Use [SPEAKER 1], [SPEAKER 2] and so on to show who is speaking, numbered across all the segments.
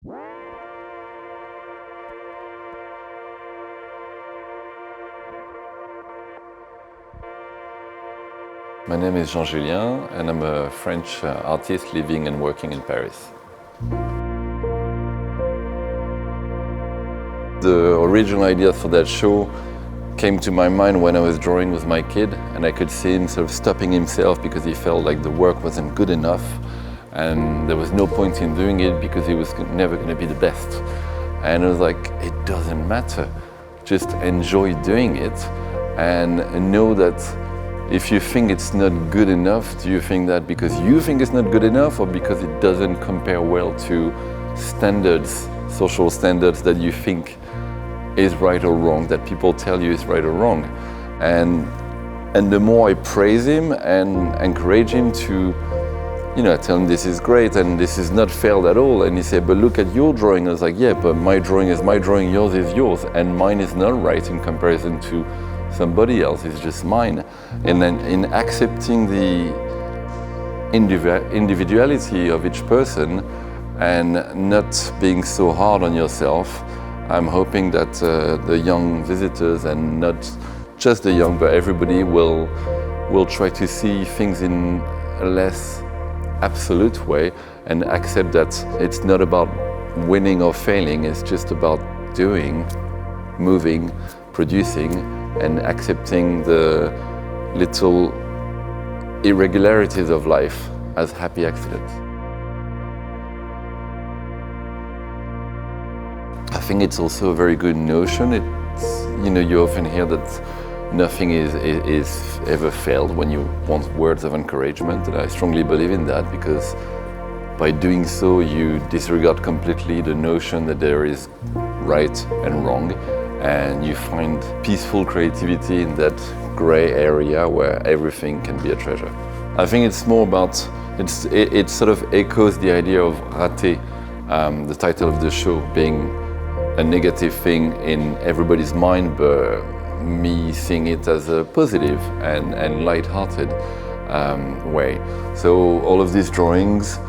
[SPEAKER 1] My name is Jean-Julien and I'm a French artist living and working in Paris. The original idea for that show came to my mind when I was drawing with my kid, and I could see him sort of stopping himself because he felt like the work wasn't good enough and there was no point in doing it because he was never going to be the best. And I was like, it doesn't matter, just enjoy doing it and know that if you think it's not good enough, do you think that because you think it's not good enough or because it doesn't compare well to standards, social standards that you think is right or wrong, that people tell you is right or wrong? And the more I praise him and encourage him to, tell him this is great and this is not failed at all. And he said, but look at your drawing. I was like, yeah, but my drawing is my drawing, yours is yours, and mine is not right in comparison to somebody else, is just mine. And then in accepting the individuality of each person and not being so hard on yourself, I'm hoping that the young visitors, and not just the young, but everybody will try to see things in a less absolute way and accept that it's not about winning or failing, it's just about doing, moving, producing, and accepting the little irregularities of life as happy accidents. I think it's also a very good notion. You often hear that nothing is ever failed when you want words of encouragement, and I strongly believe in that, because by doing so you disregard completely the notion that there is right and wrong, and you find peaceful creativity in that gray area where everything can be a treasure. I think it's more about, it sort of echoes the idea of Raté, the title of the show, being a negative thing in everybody's mind, but me seeing it as a positive and light-hearted way. So all of these drawings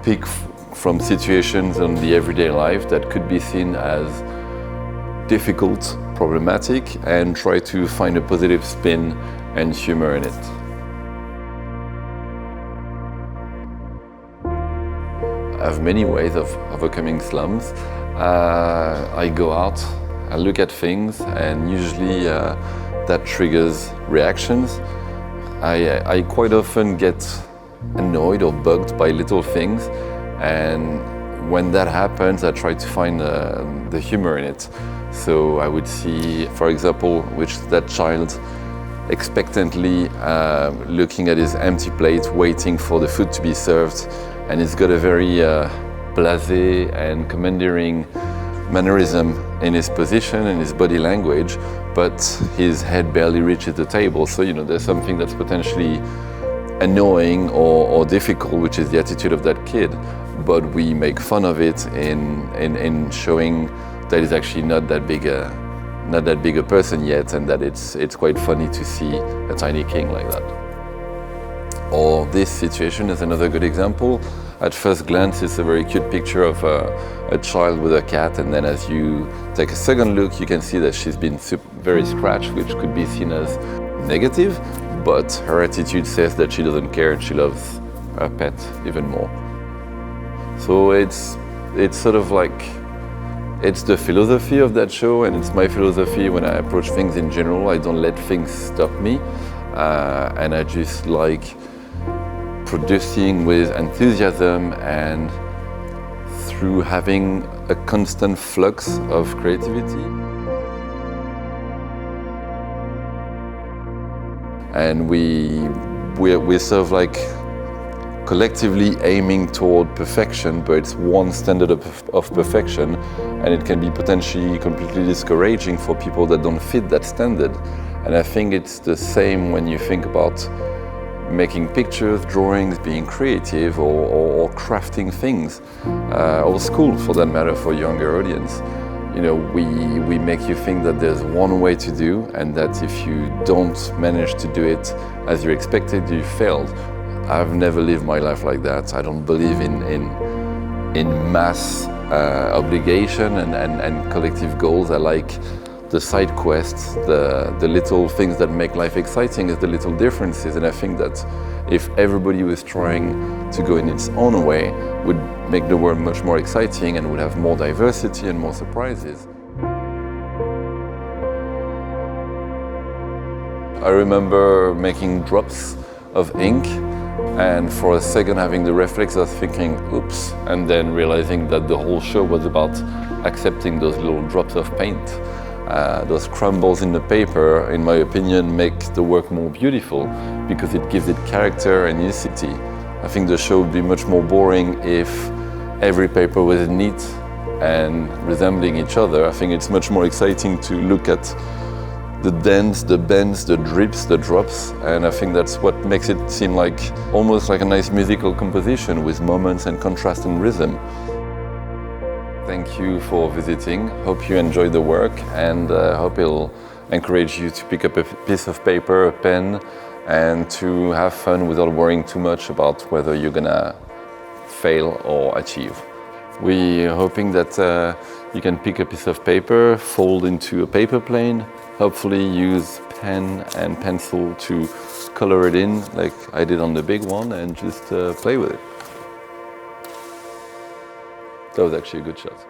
[SPEAKER 1] pick from situations in the everyday life that could be seen as difficult, problematic, and try to find a positive spin and humor in it. I have many ways of overcoming slums. I go out, I look at things, and usually that triggers reactions. I quite often get annoyed or bugged by little things, and when that happens, I try to find the humor in it. So I would see, for example, that child expectantly looking at his empty plate, waiting for the food to be served, and he's got a very blasé and commandeering mannerism in his position and his body language, but his head barely reaches the table. So there's something that's potentially annoying or difficult, which is the attitude of that kid, but we make fun of it in showing that he's actually not that big a person yet, and that it's quite funny to see a tiny king like that. Or this situation is another good example. At first glance, it's a very cute picture of a child with a cat, and then as you take a second look, you can see that she's been very scratched, which could be seen as negative, but her attitude says that she doesn't care and she loves her pet even more. So it's sort of like, it's the philosophy of that show, and it's my philosophy when I approach things in general. I don't let things stop me, and I just like producing with enthusiasm and through having a constant flux of creativity. And we're sort of like collectively aiming toward perfection, but it's one standard of perfection, and it can be potentially completely discouraging for people that don't fit that standard. And I think it's the same when you think about making pictures, drawings, being creative, or crafting things, or school for that matter, for a younger audience. We make you think that there's one way to do, and that if you don't manage to do it as you expected, you failed. I've never lived my life like that. I don't believe in mass obligation and collective goals. I like the side quests, the little things that make life exciting, is the little differences. And I think that if everybody was trying to go in its own way, would make the world much more exciting and would have more diversity and more surprises. I remember making drops of ink, and for a second having the reflex of thinking, oops, and then realizing that the whole show was about accepting those little drops of paint. Those crumbles in the paper, in my opinion, make the work more beautiful because it gives it character and unicity. I think the show would be much more boring if every paper was neat and resembling each other. I think it's much more exciting to look at the dents, the bends, the drips, the drops, and I think that's what makes it seem like almost like a nice musical composition with moments and contrast and rhythm. Thank you for visiting. Hope you enjoyed the work, and hope it'll encourage you to pick up a piece of paper, a pen, and to have fun without worrying too much about whether you're gonna fail or achieve. We're hoping that you can pick a piece of paper, fold into a paper plane, hopefully use pen and pencil to color it in like I did on the big one, and just play with it. That was actually a good shot.